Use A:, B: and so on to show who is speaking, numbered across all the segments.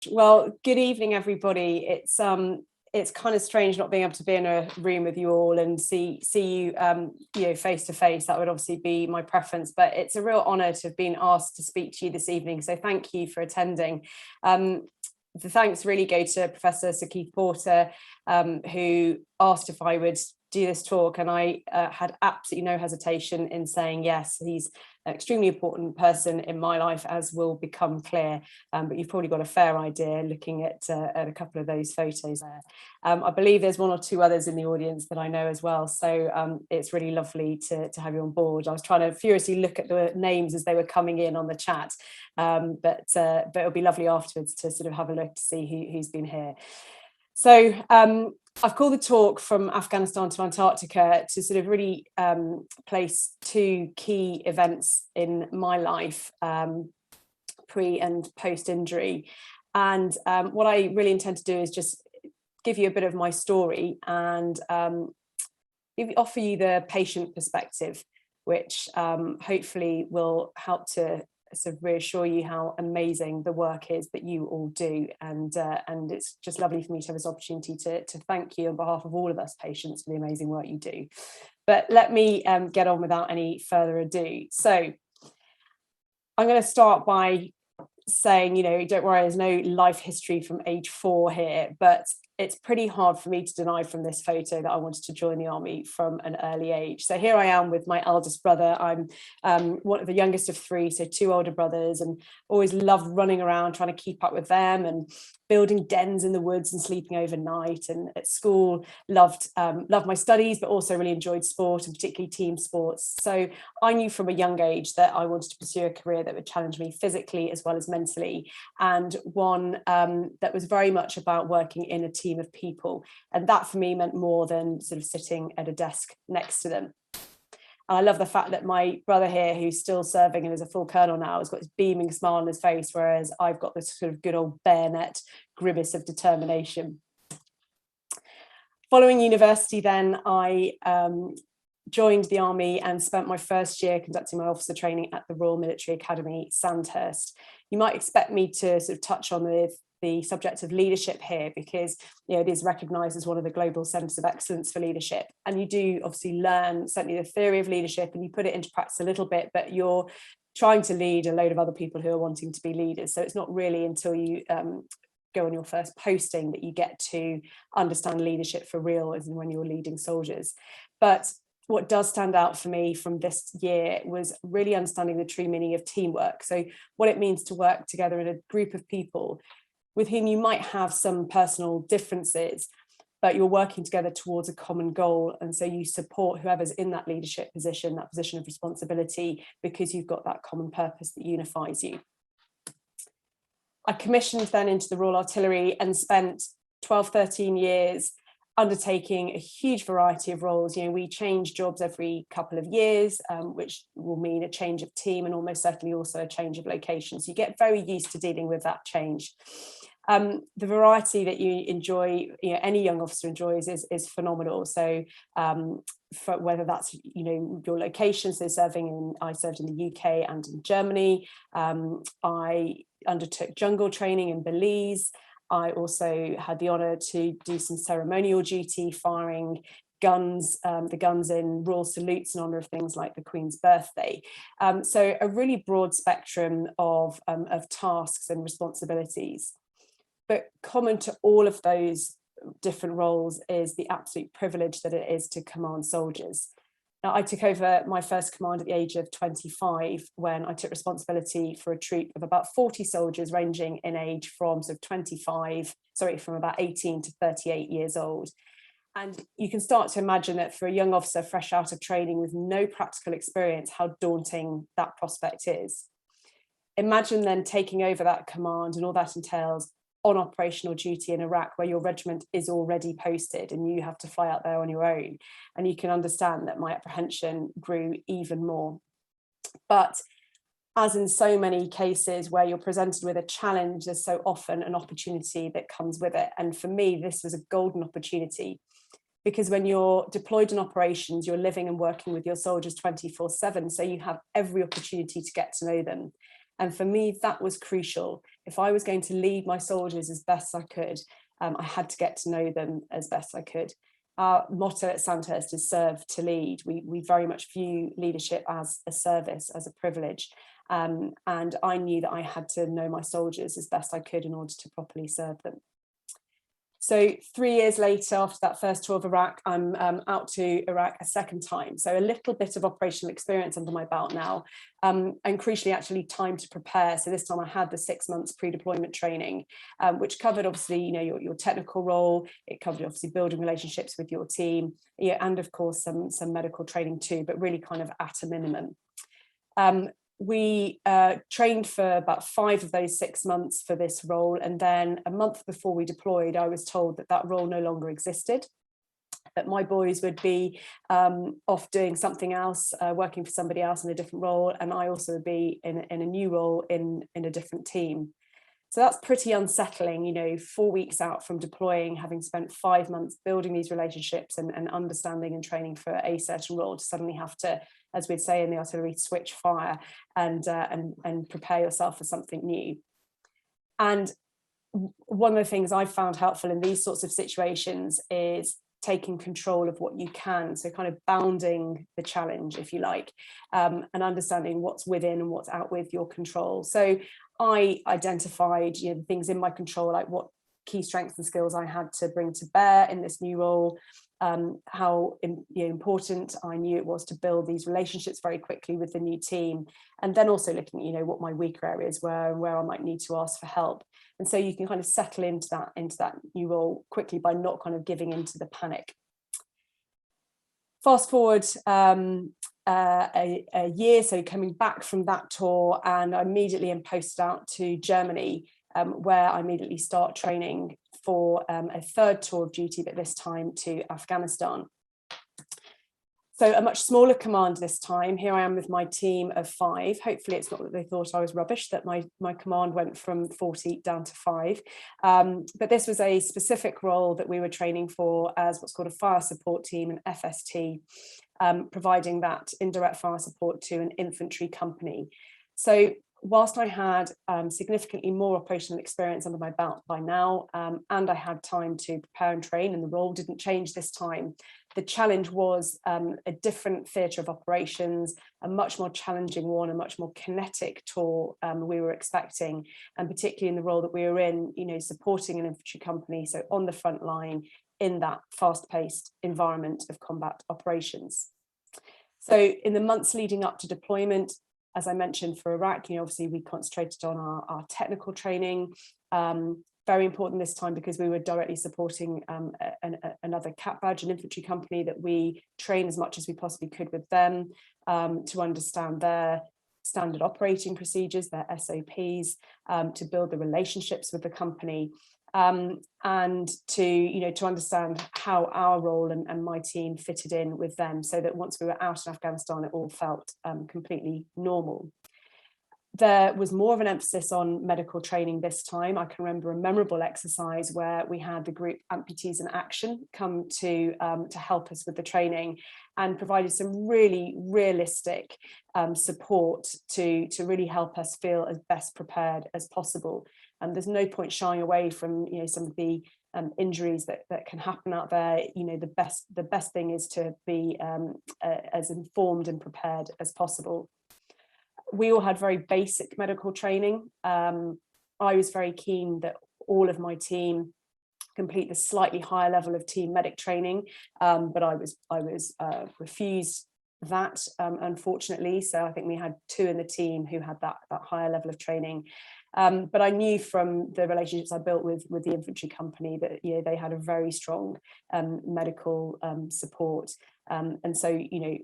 A: Well, good evening, everybody. It's kind of strange not being able to be in a room with you all and see you, face to face. That would obviously be my preference, but it's a real honour to have been asked to speak to you this evening. So thank you for attending. The thanks really go to Professor Sir Keith Porter, who asked if I would do this talk, and I had absolutely no hesitation in saying yes. He's an extremely important person in my life, as will become clear, but you've probably got a fair idea looking at a couple of those photos there. I believe there's one or two others in the audience that I know as well, so it's really lovely to have you on board. I was trying to furiously look at the names as they were coming in on the chat, but it'll be lovely afterwards to sort of have a look to see who's been here. So I've called the talk From Afghanistan to Antarctica to sort of really place two key events in my life, pre and post injury. And what I really intend to do is just give you a bit of my story and offer you the patient perspective, which hopefully will help to sort of reassure you how amazing the work is that you all do, and it's just lovely for me to have this opportunity to thank you on behalf of all of us patients for the amazing work you do. But let me get on without any further ado. So I'm going to start by saying, don't worry, there's no life history from age 4 here, but it's pretty hard for me to deny from this photo that I wanted to join the army from an early age. So here I am with my eldest brother. I'm one of the youngest of 3, so 2 older brothers, and always loved running around trying to keep up with them and building dens in the woods and sleeping overnight. And at school, loved my studies, but also really enjoyed sport, and particularly team sports. So I knew from a young age that I wanted to pursue a career that would challenge me physically as well as mentally, and one that was very much about working in a team of people. And that for me meant more than sort of sitting at a desk next to them. And I love the fact that my brother here, who's still serving and is a full colonel now, has got this beaming smile on his face, whereas I've got this sort of good old bayonet grimace of determination. Following university then, I joined the army and spent my first year conducting my officer training at the Royal Military Academy, Sandhurst. You might expect me to sort of touch on the subject of leadership here, because it is recognised as one of the global centres of excellence for leadership, and you do obviously learn certainly the theory of leadership and you put it into practice a little bit, but you're trying to lead a load of other people who are wanting to be leaders. So it's not really until you go on your first posting that you get to understand leadership for real, as in when you're leading soldiers. But what does stand out for me from this year was really understanding the true meaning of teamwork. So what it means to work together in a group of people with whom you might have some personal differences, but you're working together towards a common goal. And so you support whoever's in that leadership position, that position of responsibility, because you've got that common purpose that unifies you. I commissioned then into the Royal Artillery and spent 12, 13 years undertaking a huge variety of roles. We change jobs every couple of years, which will mean a change of team and almost certainly also a change of location. So you get very used to dealing with that change. The variety that you enjoy, any young officer enjoys, is phenomenal. So for whether that's your location, so I served in the UK and in Germany. I undertook jungle training in Belize. I also had the honour to do some ceremonial duty, firing guns, the guns in royal salutes in honour of things like the Queen's birthday. So a really broad spectrum of tasks and responsibilities. But common to all of those different roles is the absolute privilege that it is to command soldiers. Now, I took over my first command at the age of 25 when I took responsibility for a troop of about 40 soldiers ranging in age from from about 18 to 38 years old. And you can start to imagine that for a young officer fresh out of training with no practical experience, how daunting that prospect is. Imagine then taking over that command and all that entails on operational duty in Iraq, where your regiment is already posted and you have to fly out there on your own. And you can understand that my apprehension grew even more. But as in so many cases where you're presented with a challenge, there's so often an opportunity that comes with it. And for me, this was a golden opportunity, because when you're deployed in operations, you're living and working with your soldiers 24/7. So you have every opportunity to get to know them. And for me, that was crucial, if I was going to lead my soldiers as best I could, I had to get to know them as best I could. Our motto at Sandhurst is serve to lead. We very much view leadership as a service, as a privilege. And I knew that I had to know my soldiers as best I could in order to properly serve them. So 3 years later, after that first tour of Iraq, I'm out to Iraq a second time. So a little bit of operational experience under my belt now, and crucially actually time to prepare. So this time I had the 6 months pre-deployment training, which covered obviously, your technical role. It covered obviously building relationships with your team, and of course some medical training too, but really kind of at a minimum. We trained for about 5 of those 6 months for this role, and then a month before we deployed, I was told that that role no longer existed, that my boys would be off doing something else, working for somebody else in a different role, and I also would be in a new role in a different team. So that's pretty unsettling, 4 weeks out from deploying, having spent 5 months building these relationships and understanding and training for a certain role, to suddenly have to, as we'd say in the artillery, switch fire and prepare yourself for something new. And one of the things I've found helpful in these sorts of situations is taking control of what you can, so kind of bounding the challenge, if you like, and understanding what's within and what's out with your control. So I identified the things in my control, like what key strengths and skills I had to bring to bear in this new role, how important I knew it was to build these relationships very quickly with the new team, and then also looking at what my weaker areas were and where I might need to ask for help. And so you can kind of settle into that new role quickly by not kind of giving into the panic. Fast forward a year, so coming back from that tour, and I immediately am posted out to Germany, where I immediately start training for a third tour of duty, but this time to Afghanistan. So a much smaller command this time. Here I am with my team of 5. Hopefully it's not that they thought I was rubbish, that my command went from 40 down to 5. But this was a specific role that we were training for as what's called a fire support team, an FST, providing that indirect fire support to an infantry company. So whilst I had significantly more operational experience under my belt by now, and I had time to prepare and train, and the role didn't change this time, the challenge was a different theatre of operations, a much more challenging one, a much more kinetic tour we were expecting, and particularly in the role that we were in, supporting an infantry company, so on the front line in that fast-paced environment of combat operations. So in the months leading up to deployment, as I mentioned for Iraq, obviously we concentrated on our technical training. Very important this time because we were directly supporting another CAT badge, an infantry company, that we train as much as we possibly could with them to understand their standard operating procedures, their SOPs, to build the relationships with the company, and to understand how our role and my team fitted in with them, so that once we were out in Afghanistan, it all felt completely normal. There was more of an emphasis on medical training this time. I can remember a memorable exercise where we had the group Amputees in Action come to help us with the training, and provided some really realistic support to really help us feel as best prepared as possible. And there's no point shying away from some of the injuries that can happen out there. The best thing is to be as informed and prepared as possible. We all had very basic medical training. I was very keen that all of my team complete the slightly higher level of team medic training, but I was refused that, unfortunately. So I think we had 2 in the team who had that higher level of training. But I knew from the relationships I built with the infantry company that they had a very strong medical support, and so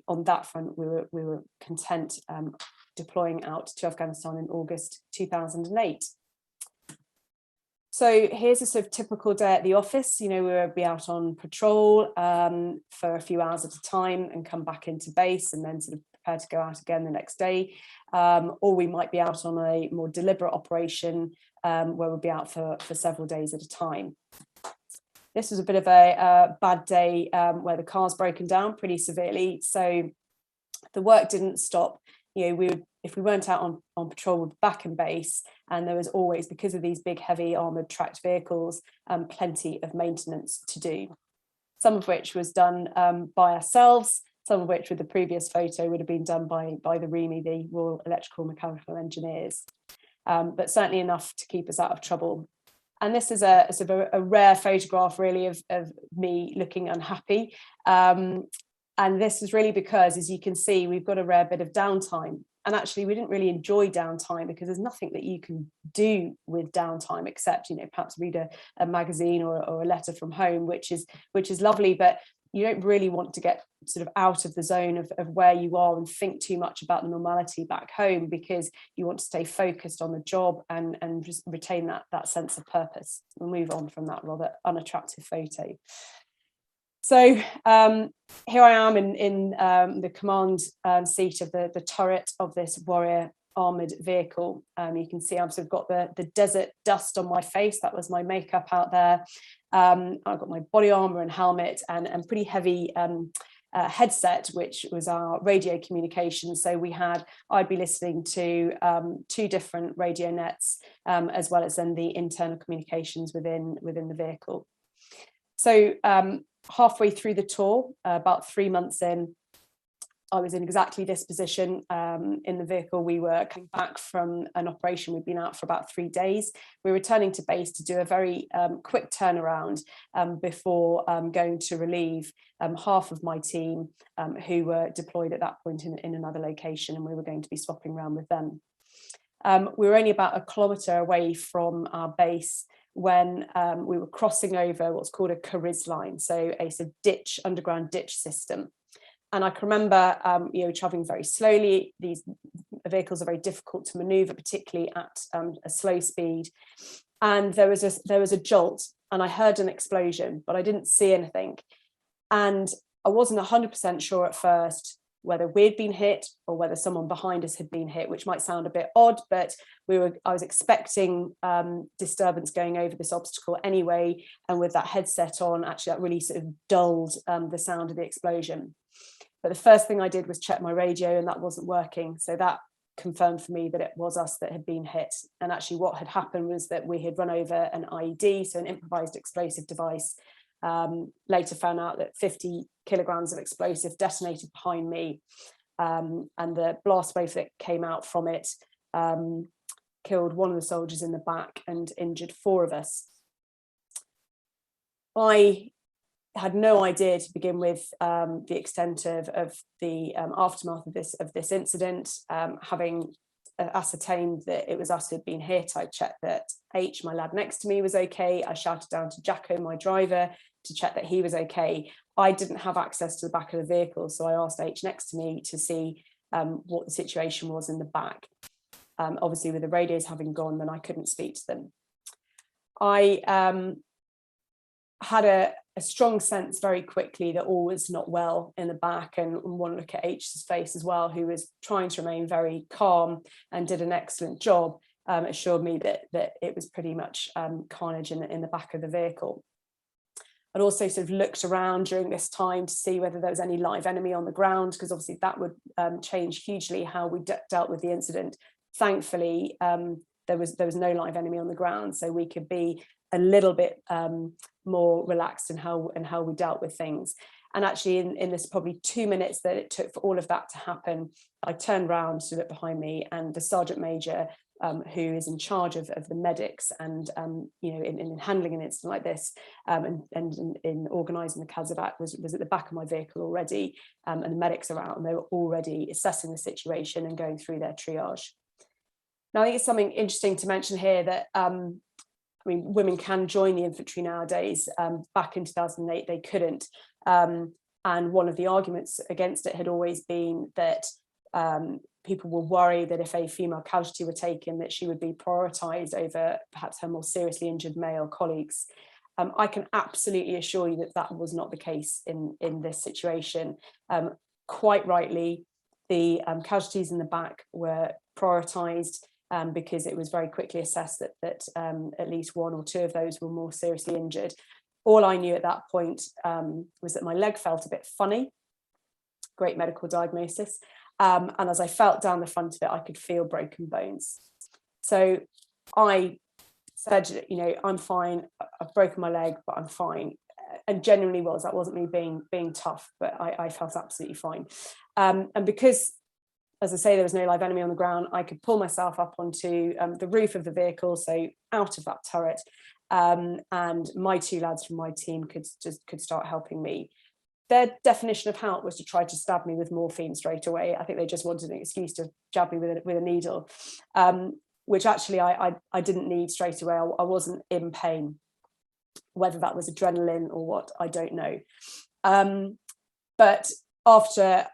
A: on that front we were content deploying out to Afghanistan in August 2008. So here's a sort of typical day at the office. We would be out on patrol for a few hours at a time and come back into base, and then sort of prepare to go out again the next day. Or we might be out on a more deliberate operation where we'll be out for several days at a time. This was a bit of a bad day where the car's broken down pretty severely. So the work didn't stop if we weren't out on patrol, we'd be back in base, and there was always, because of these big, heavy armoured tracked vehicles, plenty of maintenance to do. Some of which was done by ourselves, some of which with the previous photo would have been done by the REME, the Royal Electrical Mechanical Engineers, but certainly enough to keep us out of trouble. And this is a sort of a rare photograph, really, of me looking unhappy. And this is really because, as you can see, we've got a rare bit of downtime. And actually, we didn't really enjoy downtime because there's nothing that you can do with downtime except, perhaps read a magazine or a letter from home, which is lovely. But you don't really want to get sort of out of the zone of where you are and think too much about the normality back home, because you want to stay focused on the job and just retain that sense of purpose. We'll move on from that rather unattractive photo. So here I am in the command seat of the turret of this Warrior armoured vehicle. You can see I've sort of got the desert dust on my face. That was my makeup out there. I've got my body armour and helmet and pretty heavy headset, which was our radio communication. So I'd be listening to 2 different radio nets, as well as then the internal communications within the vehicle. So halfway through the tour, about 3 months in, I was in exactly this position in the vehicle. We were coming back from an operation. We'd been out for about 3 days. We were returning to base to do a very quick turnaround before going to relieve half of my team who were deployed at that point in another location, and we were going to be swapping around with them. We were only about 1 kilometre away from our base when we were crossing over what's called a Cariz line, so a sort of underground ditch system. And I can remember, travelling very slowly. These vehicles are very difficult to manoeuvre, particularly at a slow speed. And there was a jolt, and I heard an explosion, but I didn't see anything. And I wasn't 100% sure at first whether we'd been hit or whether someone behind us had been hit, which might sound a bit odd, but I was expecting disturbance going over this obstacle anyway. And with that headset on, actually that really sort of dulled the sound of the explosion. But the first thing I did was check my radio, and that wasn't working. So that confirmed for me that it was us that had been hit. And actually what had happened was that we had run over an IED, so an improvised explosive device. Later found out that 50 kilograms of explosive detonated behind me, and the blast wave that came out from it killed 1 of the soldiers in the back and injured 4 of us. I had no idea to begin with the extent of the aftermath of this incident. Having ascertained that it was us who'd been hit, I checked that H, my lad next to me, was okay. I shouted down to Jacko, my driver, to check that he was okay. I didn't have access to the back of the vehicle, so I asked H next to me to see what the situation was in the back. Obviously, with the radios having gone, then I couldn't speak to them. I had a strong sense very quickly that all was not well in the back, and one look at H's face as well, who was trying to remain very calm and did an excellent job, assured me that it was pretty much carnage in the back of the vehicle. I'd also sort of looked around during this time to see whether there was any live enemy on the ground, because obviously that would change hugely how we dealt with the incident. Thankfully, there was no live enemy on the ground, so we could be a little bit more relaxed in how we dealt with things. And actually, in this probably 2 minutes that it took for all of that to happen, I turned round to look behind me, and the sergeant major, who is in charge of the medics and in handling an incident like this, and in organising the Catabotic was at the back of my vehicle already, and the medics are out, and they were already assessing the situation and going through their triage. Now, I think it's something interesting to mention here that women can join the infantry nowadays. Back in 2008, they couldn't. And one of the arguments against it had always been that people were worried that if a female casualty were taken, that she would be prioritised over perhaps her more seriously injured male colleagues. I can absolutely assure you that that was not the case in this situation. Quite rightly, the casualties in the back were prioritised, because it was very quickly assessed that at least 1 or 2 of those were more seriously injured. All I knew at that point was that my leg felt a bit funny, great medical diagnosis, And as I felt down the front of it, I could feel broken bones. So I said, I'm fine. I've broken my leg, but I'm fine. And genuinely that wasn't me being tough, but I felt absolutely fine. And because, as I say, there was no live enemy on the ground, I could pull myself up onto the roof of the vehicle, so out of that turret, and my 2 lads from my team could start helping me. Their definition of help was to try to stab me with morphine straight away. I think they just wanted an excuse to jab me with a needle, which actually I didn't need straight away. I wasn't in pain. Whether that was adrenaline or what, I don't know. But after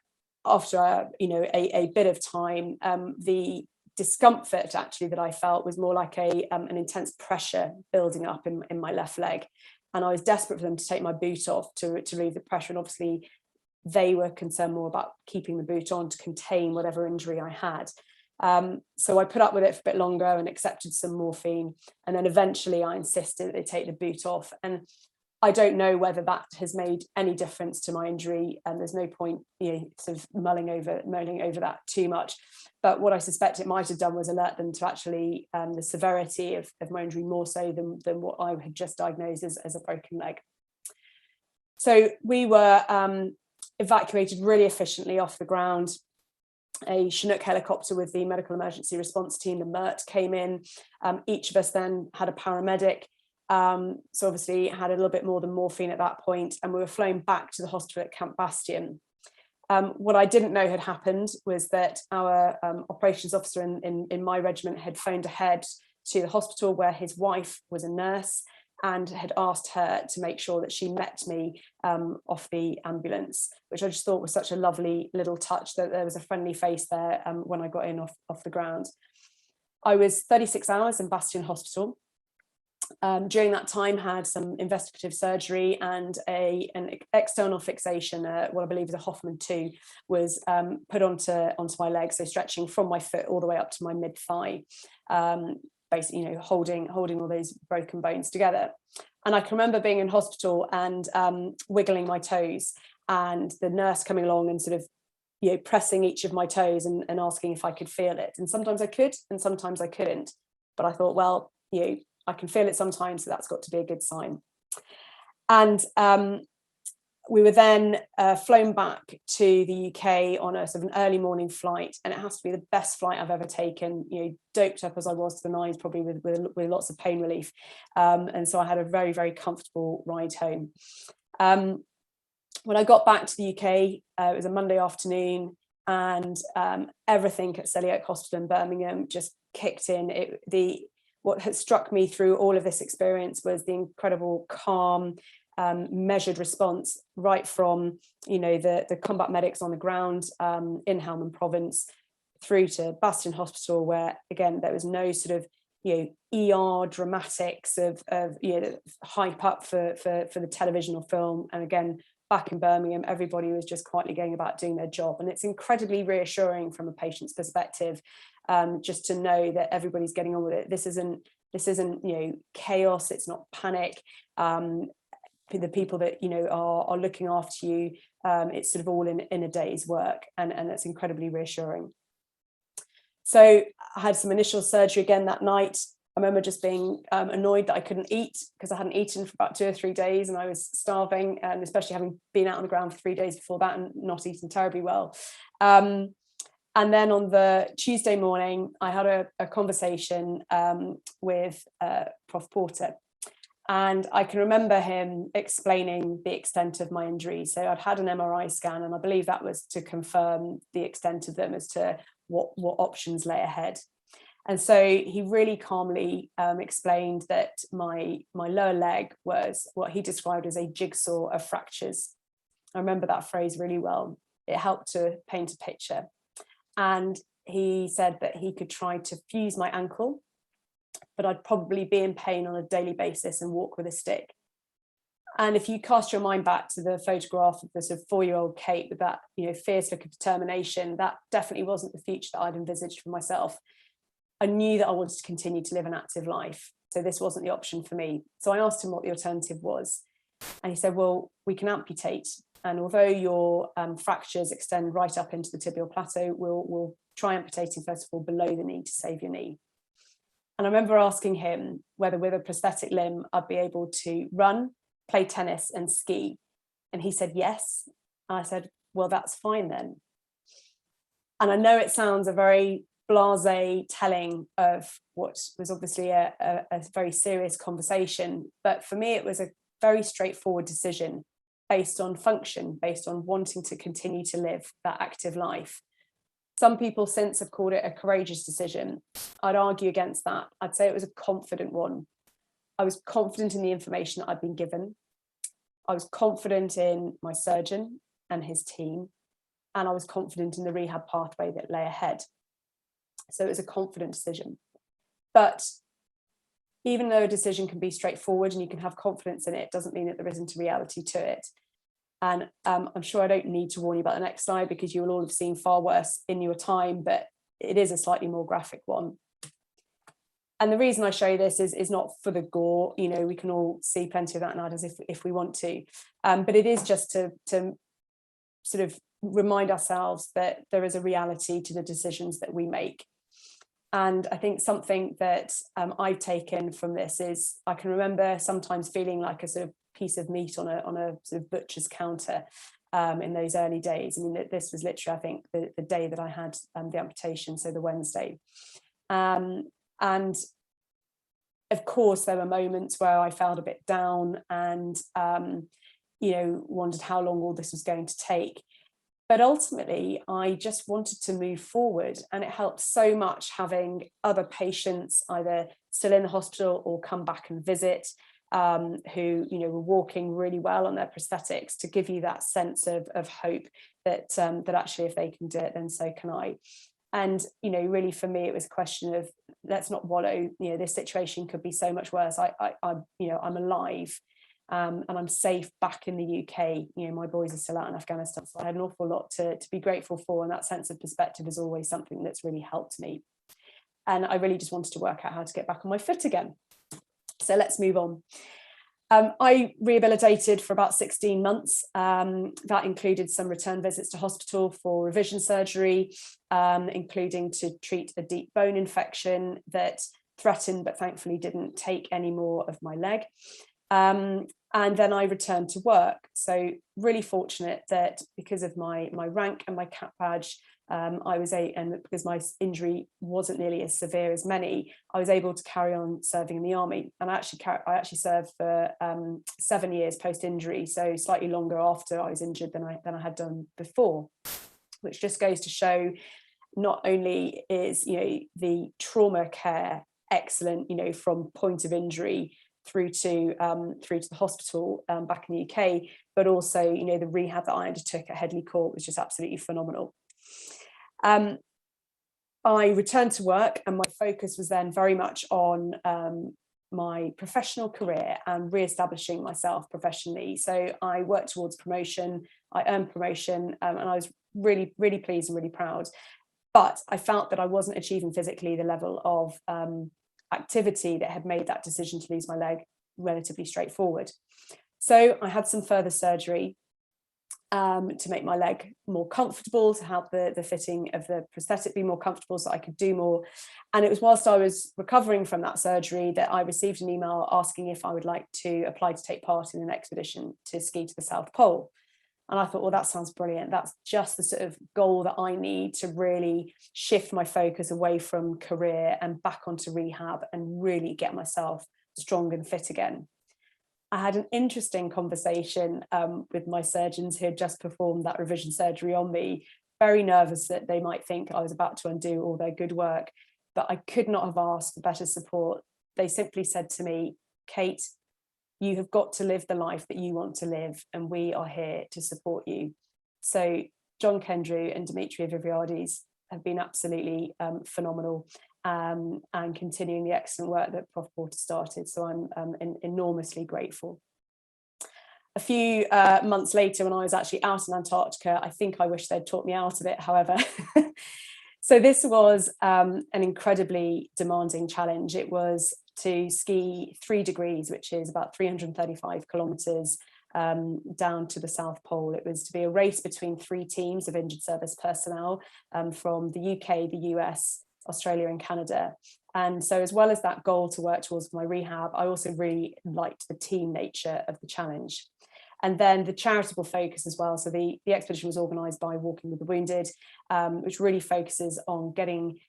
A: a bit of time, the discomfort actually that I felt was more like an intense pressure building up in my left leg. And I was desperate for them to take my boot off to relieve the pressure. And obviously they were concerned more about keeping the boot on to contain whatever injury I had. So I put up with it for a bit longer and accepted some morphine. And then eventually I insisted that they take the boot off. And I don't know whether that has made any difference to my injury. And there's no point, sort of mulling over that too much. But what I suspect it might have done was alert them to actually the severity of my injury more so than what I had just diagnosed as a broken leg. So we were evacuated really efficiently off the ground. A Chinook helicopter with the medical emergency response team, the MERT, came in. Each of us then had a paramedic. So obviously had a little bit more than morphine at that point, and we were flown back to the hospital at Camp Bastion. What I didn't know had happened was that our operations officer in my regiment had phoned ahead to the hospital where his wife was a nurse and had asked her to make sure that she met me off the ambulance, which I just thought was such a lovely little touch, that there was a friendly face there when I got in off the ground. I was 36 hours in Bastion Hospital. During that time had some investigative surgery, and an external fixation, what I believe is a Hoffman 2, was put onto my leg, so stretching from my foot all the way up to my mid-thigh, basically holding all those broken bones together. And I can remember being in hospital and wiggling my toes, and the nurse coming along and sort of pressing each of my toes and asking if I could feel it. And sometimes I could and sometimes I couldn't, but I thought, well, I can feel it sometimes, so that's got to be a good sign. And we were then flown back to the UK on a sort of an early morning flight, and it has to be the best flight I've ever taken, doped up as I was to the nines, probably with lots of pain relief. And so I had a very, very comfortable ride home. When I got back to the UK, it was a Monday afternoon, and everything at Selly Oak Hospital in Birmingham just kicked in. What had struck me through all of this experience was the incredible calm, measured response, right from the combat medics on the ground in Helmand Province through to Bastion Hospital, where again there was no sort of ER dramatics of hype up for the television or film. And again, back in Birmingham, everybody was just quietly going about doing their job, and it's incredibly reassuring from a patient's perspective, just to know that everybody's getting on with it. This isn't chaos. It's not panic. The people that are looking after you, it's sort of all in a day's work, and that's incredibly reassuring. So I had some initial surgery again that night. I remember just being annoyed that I couldn't eat, because I hadn't eaten for about 2 or 3 days and I was starving, and especially having been out on the ground for 3 days before that and not eating terribly well. And then on the Tuesday morning, I had a conversation with Prof. Porter. And I can remember him explaining the extent of my injury. So I'd had an MRI scan, and I believe that was to confirm the extent of them as to what options lay ahead. And so he really calmly explained that my lower leg was what he described as a jigsaw of fractures. I remember that phrase really well. It helped to paint a picture. And he said that he could try to fuse my ankle, but I'd probably be in pain on a daily basis and walk with a stick. And if you cast your mind back to the photograph of the sort of 4-year-old Kate with that fierce look of determination, that definitely wasn't the future that I'd envisaged for myself. I knew that I wanted to continue to live an active life, so this wasn't the option for me. So I asked him what the alternative was, and he said, well, we can amputate. And although your fractures extend right up into the tibial plateau, we'll try amputating first of all below the knee to save your knee. And I remember asking him whether with a prosthetic limb I'd be able to run, play tennis and ski. And he said yes. And I said, well, that's fine then. And I know it sounds a very blasé telling of what was obviously a very serious conversation, but for me it was a very straightforward decision based on function, based on wanting to continue to live that active life. Some people since have called it a courageous decision. I'd argue against that. I'd say it was a confident one. I was confident in the information that I'd been given. I was confident in my surgeon and his team, and I was confident in the rehab pathway that lay ahead. So it was a confident decision. But even though a decision can be straightforward and you can have confidence in it, doesn't mean that there isn't a reality to it. And I'm sure I don't need to warn you about the next slide because you will all have seen far worse in your time, but it is a slightly more graphic one. And the reason I show you this is not for the gore. You know, we can all see plenty of that nowadays if we want to, but it is just to sort of remind ourselves that there is a reality to the decisions that we make. And I think something that I've taken from this is I can remember sometimes feeling like a sort of piece of meat on a sort of butcher's counter in those early days. I mean, this was literally, I think, the day that I had the amputation, so the Wednesday. And of course, there were moments where I felt a bit down and, you know, wondered how long all this was going to take. But ultimately, I just wanted to move forward, and it helped so much having other patients either still in the hospital or come back and visit, who, you know, were walking really well on their prosthetics to give you that sense of hope that that actually if they can do it, then so can I. And, you know, really for me, it was a question of let's not wallow. You know, this situation could be so much worse. You know, I'm alive. And I'm safe back in the UK. You know, my boys are still out in Afghanistan, so I had an awful lot to be grateful for, and that sense of perspective is always something that's really helped me. And I really just wanted to work out how to get back on my foot again. So let's move on. I rehabilitated for about 16 months. That included some return visits to hospital for revision surgery, including to treat a deep bone infection that threatened but thankfully didn't take any more of my leg. And then I returned to work. So really fortunate that because of my rank and my CAP badge, and because my injury wasn't nearly as severe as many, I was able to carry on serving in the army. And I actually served for 7 years post-injury, so slightly longer after I was injured than I had done before, which just goes to show not only is, you know, the trauma care excellent, you know, from point of injury through to the hospital back in the UK, but also, you know, the rehab that I undertook at Headley Court was just absolutely phenomenal. I returned to work, and my focus was then very much on my professional career and re-establishing myself professionally. So I worked towards promotion, I earned promotion, and I was really, really pleased and really proud. But I felt that I wasn't achieving physically the level of activity that had made that decision to lose my leg relatively straightforward. So I had some further surgery to make my leg more comfortable, to help the fitting of the prosthetic be more comfortable so I could do more. And it was whilst I was recovering from that surgery that I received an email asking if I would like to apply to take part in an expedition to ski to the South Pole. And I thought, well, that sounds brilliant. That's just the sort of goal that I need to really shift my focus away from career and back onto rehab and really get myself strong and fit again. I had an interesting conversation with my surgeons who had just performed that revision surgery on me, very nervous that they might think I was about to undo all their good work, but I could not have asked for better support. They simply said to me, Kate, you have got to live the life that you want to live, and we are here to support you. So John Kendrew and Dimitri Vivriades have been absolutely phenomenal and continuing the excellent work that Prof Porter started. So I'm enormously grateful. A few months later, when I was actually out in Antarctica, I think I wish they'd taught me out of it, however. So this was an incredibly demanding challenge. It was to ski 3 degrees, which is about 335 kilometers down to the South Pole. It was to be a race between 3 teams of injured service personnel from the UK, the US, Australia and Canada. And so as well as that goal to work towards my rehab, I also really liked the team nature of the challenge. And then the charitable focus as well. So the expedition was organised by Walking with the Wounded, which really focuses on getting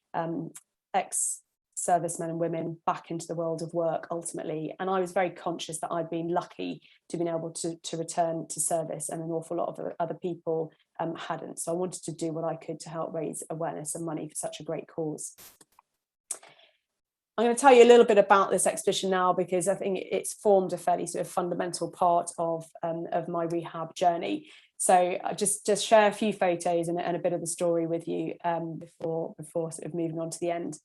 A: ex-servicemen and women back into the world of work ultimately. And I was very conscious that I'd been lucky to be able to return to service, and an awful lot of other people hadn't. So I wanted to do what I could to help raise awareness and money for such a great cause. I'm going to tell you a little bit about this expedition now, because I think it's formed a fairly sort of fundamental part of my rehab journey. So I just share a few photos and a bit of the story with you before sort of moving on to the end.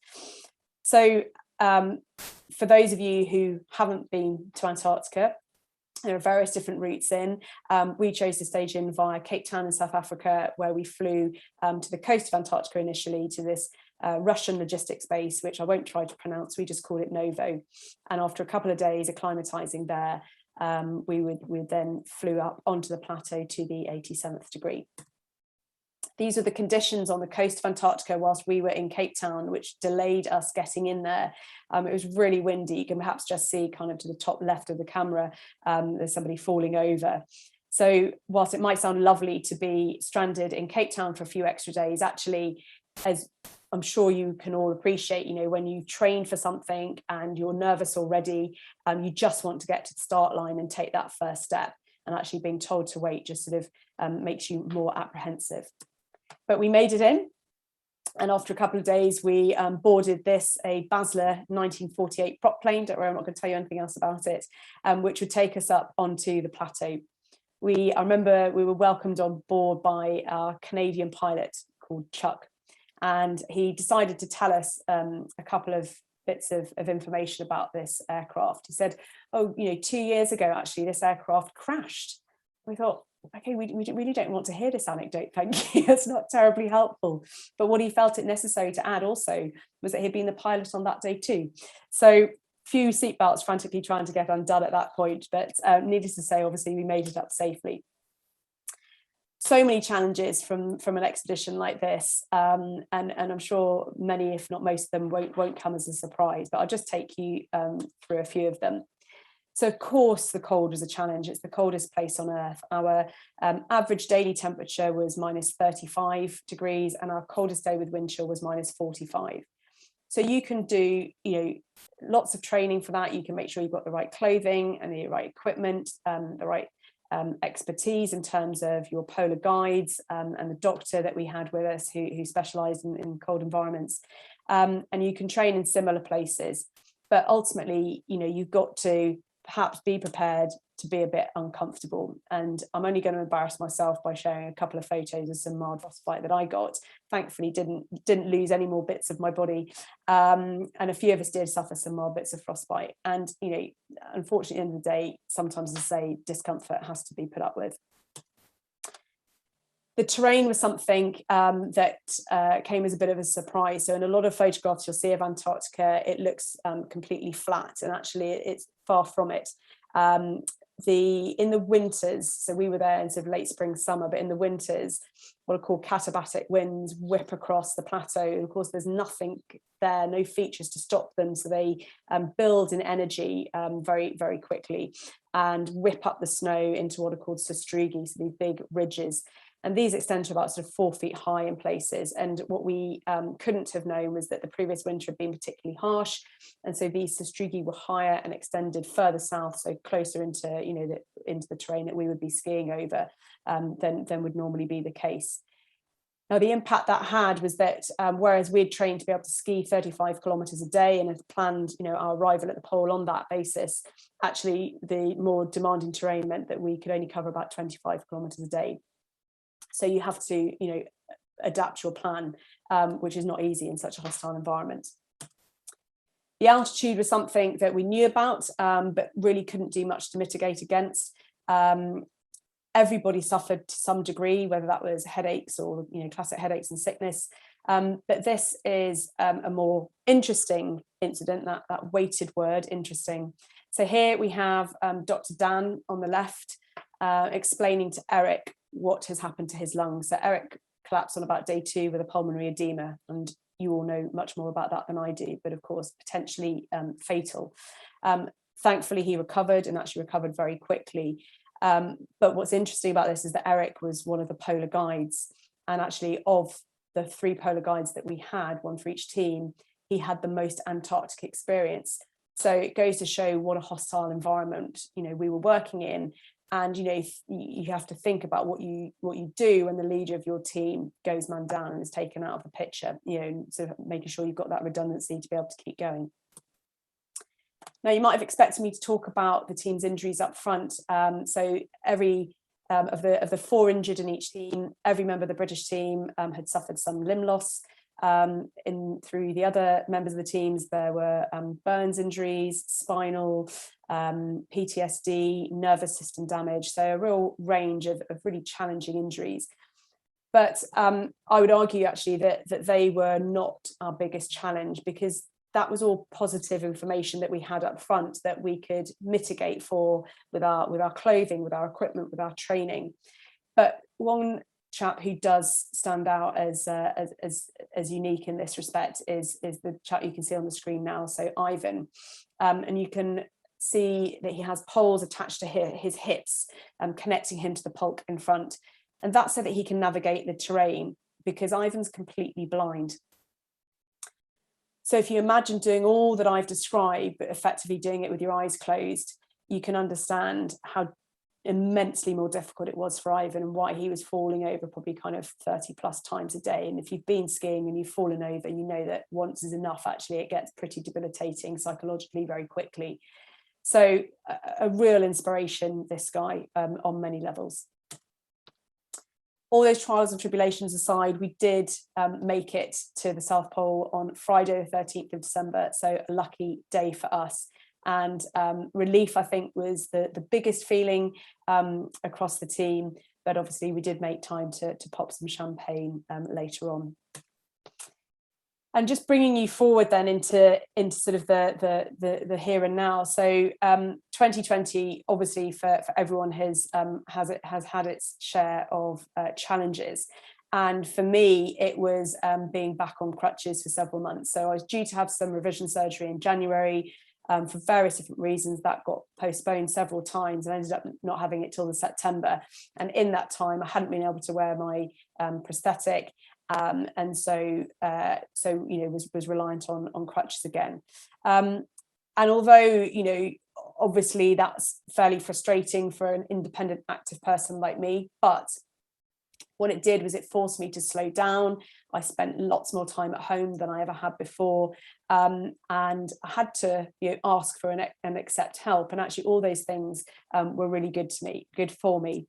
A: So for those of you who haven't been to Antarctica, there are various different routes in. We chose to stage in via Cape Town in South Africa, where we flew to the coast of Antarctica initially, to this Russian logistics base, which I won't try to pronounce, we just call it Novo. And after a couple of days acclimatizing there, we then flew up onto the plateau to the 87th degree. These are the conditions on the coast of Antarctica whilst we were in Cape Town, which delayed us getting in there. It was really windy. You can perhaps just see kind of to the top left of the camera, there's somebody falling over. So whilst it might sound lovely to be stranded in Cape Town for a few extra days, actually, as I'm sure you can all appreciate, you know, when you train for something and you're nervous already, you just want to get to the start line and take that first step. And actually being told to wait just sort of makes you more apprehensive. But we made it in. And after a couple of days, we boarded a Basler 1948 prop plane. Don't worry, I'm not going to tell you anything else about it, which would take us up onto the plateau. I remember we were welcomed on board by our Canadian pilot called Chuck. And he decided to tell us a couple of bits of information about this aircraft. He said, oh, you know, 2 years ago, actually, this aircraft crashed. We thought, okay, we really don't want to hear this anecdote, thank you. It's not terribly helpful. But what he felt it necessary to add also was that he'd been the pilot on that day too. So few seatbelts frantically trying to get undone at that point. But needless to say, obviously, we made it up safely. So many challenges from an expedition like this, and I'm sure many, if not most of them, won't come as a surprise, but I'll just take you through a few of them. So of course the cold was a challenge. It's the coldest place on Earth. Our average daily temperature was minus 35 degrees, and our coldest day with wind chill was minus 45. So you can do, you know, lots of training for that. You can make sure you've got the right clothing and the right equipment, the right expertise in terms of your polar guides, and the doctor that we had with us who specialised in cold environments, and you can train in similar places, but ultimately, you know, you've got to perhaps be prepared to be a bit uncomfortable. And I'm only going to embarrass myself by sharing a couple of photos of some mild frostbite that I got. Thankfully didn't lose any more bits of my body, and a few of us did suffer some mild bits of frostbite. And you know, unfortunately, at the end of the day, sometimes, as I say, discomfort has to be put up with. The terrain was something that came as a bit of a surprise. So in a lot of photographs you'll see of Antarctica, it looks completely flat, and actually it's far from it. In the winters, so we were there in sort of late spring, summer, but in the winters, what are called Catabotic winds whip across the plateau. And of course, there's nothing there, no features to stop them. So they build in energy very, very quickly and whip up the snow into what are called sastrugi, so these big ridges. And these extend to about sort of 4 feet high in places. And what we couldn't have known was that the previous winter had been particularly harsh. And so these sastrugi were higher and extended further south, so closer into, you know, into the terrain that we would be skiing over than would normally be the case. Now, the impact that had was that whereas we'd trained to be able to ski 35 kilometres a day and had planned, you know, our arrival at the pole on that basis, actually the more demanding terrain meant that we could only cover about 25 kilometres a day. So you have to, you know, adapt your plan, which is not easy in such a hostile environment. The altitude was something that we knew about, but really couldn't do much to mitigate against. Everybody suffered to some degree, whether that was headaches or, you know, classic headaches and sickness. But this is a more interesting incident, that weighted word, interesting. So here we have Dr. Dan on the left. explaining to Eric what has happened to his lungs. So Eric collapsed on about day 2 with a pulmonary edema, and you all know much more about that than I do, but of course potentially fatal. Thankfully he recovered, and actually recovered very quickly. But what's interesting about this is that Eric was one of the polar guides, and actually of the 3 polar guides that we had, 1 for each team, he had the most Antarctic experience. So it goes to show what a hostile environment, you know, we were working in. And, you know, you have to think about what you do when the leader of your team goes man down and is taken out of the picture, you know, so making sure you've got that redundancy to be able to keep going. Now, you might have expected me to talk about the team's injuries up front. So every of the 4 injured in each team, every member of the British team had suffered some limb loss. Through the other members of the teams, there were burns injuries, spinal, PTSD, nervous system damage, so a real range of really challenging injuries. But I would argue actually that they were not our biggest challenge, because that was all positive information that we had up front that we could mitigate for with our clothing, with our equipment, with our training. But one chap who does stand out as unique in this respect is the chap you can see on the screen now, so Ivan, and you can see that he has poles attached to his hips, connecting him to the pulk in front, and that's so that he can navigate the terrain, because Ivan's completely blind. So if you imagine doing all that I've described, but effectively doing it with your eyes closed, you can understand how immensely more difficult it was for Ivan, and why he was falling over probably kind of 30 plus times a day. And if you've been skiing and you've fallen over, you know that once is enough. Actually, it gets pretty debilitating psychologically very quickly. So a real inspiration, this guy, on many levels. All those trials and tribulations aside, we did make it to the South Pole on Friday the 13th of December, so a lucky day for us. And relief, I think, was the biggest feeling across the team, but obviously we did make time to pop some champagne later on. And just bringing you forward then into sort of the here and now. So 2020, obviously for everyone, has had its share of challenges. And for me, it was being back on crutches for several months. So I was due to have some revision surgery in January. For various different reasons, that got postponed several times, and I ended up not having it till the September. And in that time, I hadn't been able to wear my prosthetic, and so you know, was reliant on crutches again. And although, you know, obviously that's fairly frustrating for an independent, active person like me, but what it did was it forced me to slow down. I spent lots more time at home than I ever had before, and I had to, you know, ask for and accept help. And actually, all those things were really good for me.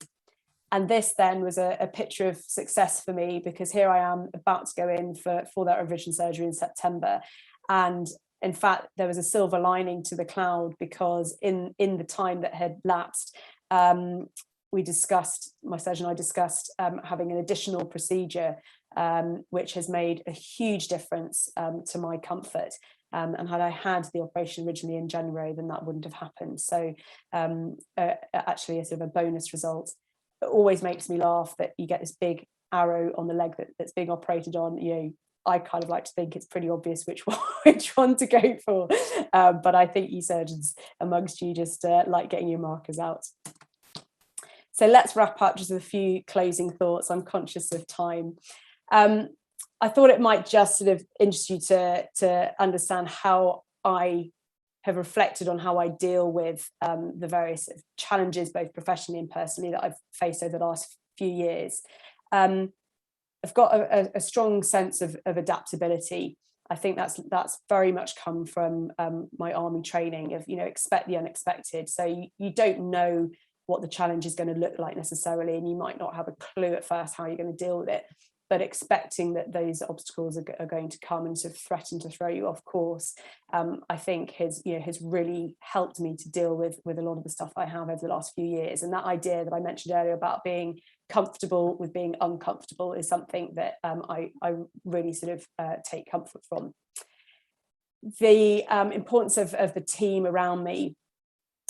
A: And this then was a picture of success for me, because here I am about to go in for that revision surgery in September. And in fact, there was a silver lining to the cloud, because in the time that had lapsed, my surgeon and I discussed having an additional procedure, which has made a huge difference to my comfort. And had I had the operation originally in January, then that wouldn't have happened. So actually a sort of a bonus result. It always makes me laugh that you get this big arrow on the leg that's being operated on. You know, I kind of like to think it's pretty obvious which one to go for. But I think you surgeons amongst you just like getting your markers out. So let's wrap up just with a few closing thoughts. I'm conscious of time. I thought it might just sort of interest you to understand how I have reflected on how I deal with the various challenges, both professionally and personally, that I've faced over the last few years. I've got a strong sense of adaptability. I think that's very much come from my army training of, you know, expect the unexpected. So you don't know what the challenge is going to look like necessarily, and you might not have a clue at first how you're going to deal with it, but expecting that those obstacles are going to come and sort of threaten to throw you off course, I think has really helped me to deal with a lot of the stuff I have over the last few years. And that idea that I mentioned earlier about being comfortable with being uncomfortable is something that I really sort of take comfort from. The importance of the team around me.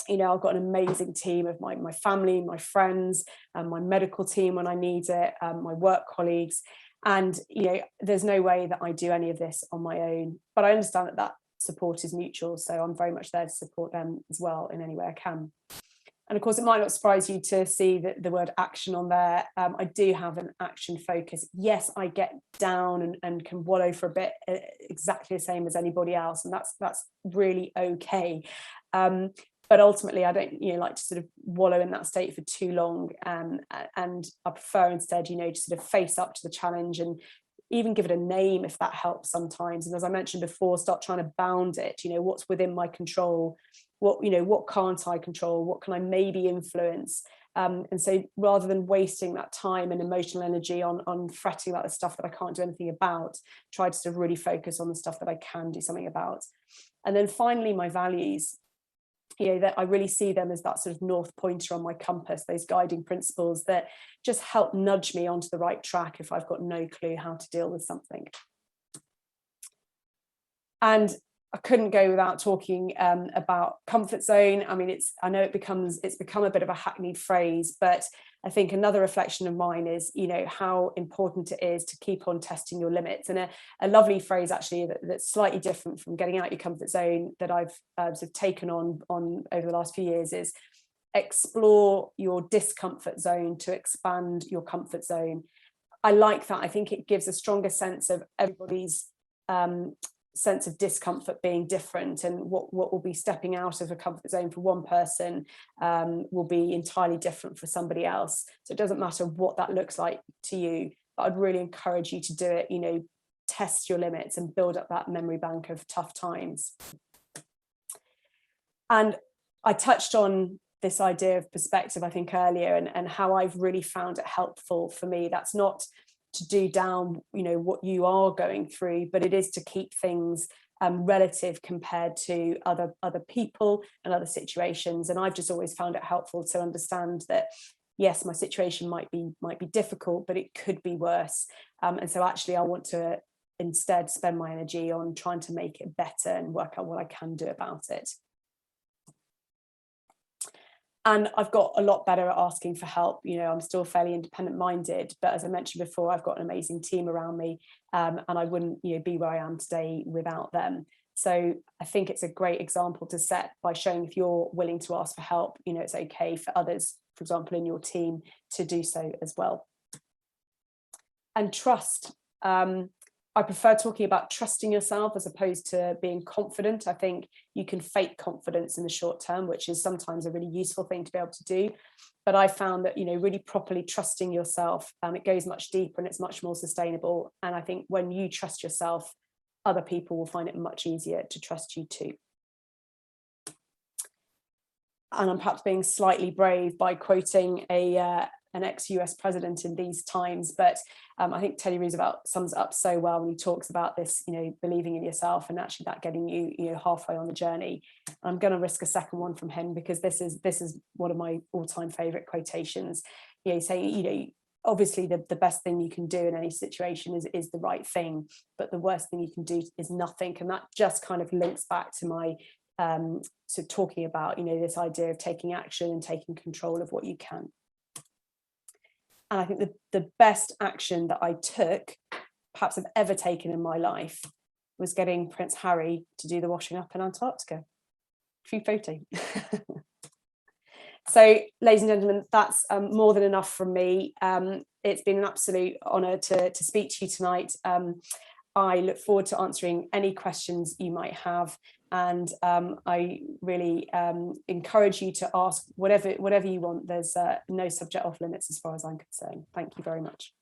A: You know, I've got an amazing team of my family, my friends, my medical team when I need it, my work colleagues. And, you know, there's no way that I do any of this on my own, but I understand that that support is mutual. So I'm very much there to support them as well in any way I can. And of course, it might not surprise you to see the word action on there. I do have an action focus. Yes, I get down and can wallow for a bit, exactly the same as anybody else. And that's really okay. But ultimately, I don't, you know, like to sort of wallow in that state for too long. And I prefer instead, you know, to sort of face up to the challenge and even give it a name if that helps sometimes. And as I mentioned before, start trying to bound it, you know, what's within my control, what, you know, what can't I control, what can I maybe influence. And so rather than wasting that time and emotional energy on fretting about the stuff that I can't do anything about, try to sort of really focus on the stuff that I can do something about. And then finally, my values. You know, that I really see them as that sort of north pointer on my compass, those guiding principles that just help nudge me onto the right track if I've got no clue how to deal with something. And I couldn't go without talking about comfort zone. I mean, I know it's become a bit of a hackneyed phrase, but I think another reflection of mine is, you know, how important it is to keep on testing your limits. And a lovely phrase actually that's slightly different from getting out your comfort zone that I've sort of taken on over the last few years is explore your discomfort zone to expand your comfort zone. I like that. I think it gives a stronger sense of everybody's sense of discomfort being different, and what will be stepping out of a comfort zone for one person will be entirely different for somebody else. So it doesn't matter what that looks like to you, but I'd really encourage you to do it, you know, test your limits and build up that memory bank of tough times. And I touched on this idea of perspective, I think, earlier, and how I've really found it helpful for me. That's not to do down, you know, what you are going through, but it is to keep things relative compared to other people and other situations. And I've just always found it helpful to understand that yes, my situation might be difficult, but it could be worse. And so actually, I want to instead spend my energy on trying to make it better and work out what I can do about it. And I've got a lot better at asking for help. You know, I'm still fairly independent minded, but as I mentioned before, I've got an amazing team around me, and I wouldn't, you know, be where I am today without them. So I think it's a great example to set by showing if you're willing to ask for help, you know, it's okay for others, for example, in your team to do so as well. And trust. I prefer talking about trusting yourself as opposed to being confident. I think you can fake confidence in the short term, which is sometimes a really useful thing to be able to do. But I found that, you know, really properly trusting yourself, it goes much deeper and it's much more sustainable. And I think when you trust yourself, other people will find it much easier to trust you too. And I'm perhaps being slightly brave by quoting an ex-US president in these times, but I think Teddy Roosevelt sums it up so well when he talks about this, you know, believing in yourself and actually that getting you, you know, halfway on the journey. I'm going to risk a second one from him because this is one of my all-time favorite quotations. You know, saying, you know, obviously the best thing you can do in any situation is the right thing, but the worst thing you can do is nothing. And that just kind of links back to my so talking about, you know, this idea of taking action and taking control of what you can. And I think the best action that I took, perhaps I've ever taken in my life, was getting Prince Harry to do the washing up in Antarctica. Free photo. So, ladies and gentlemen, that's more than enough from me. It's been an absolute honour to speak to you tonight. I look forward to answering any questions you might have. And I really encourage you to ask whatever you want. There's no subject off limits as far as I'm concerned. Thank you very much.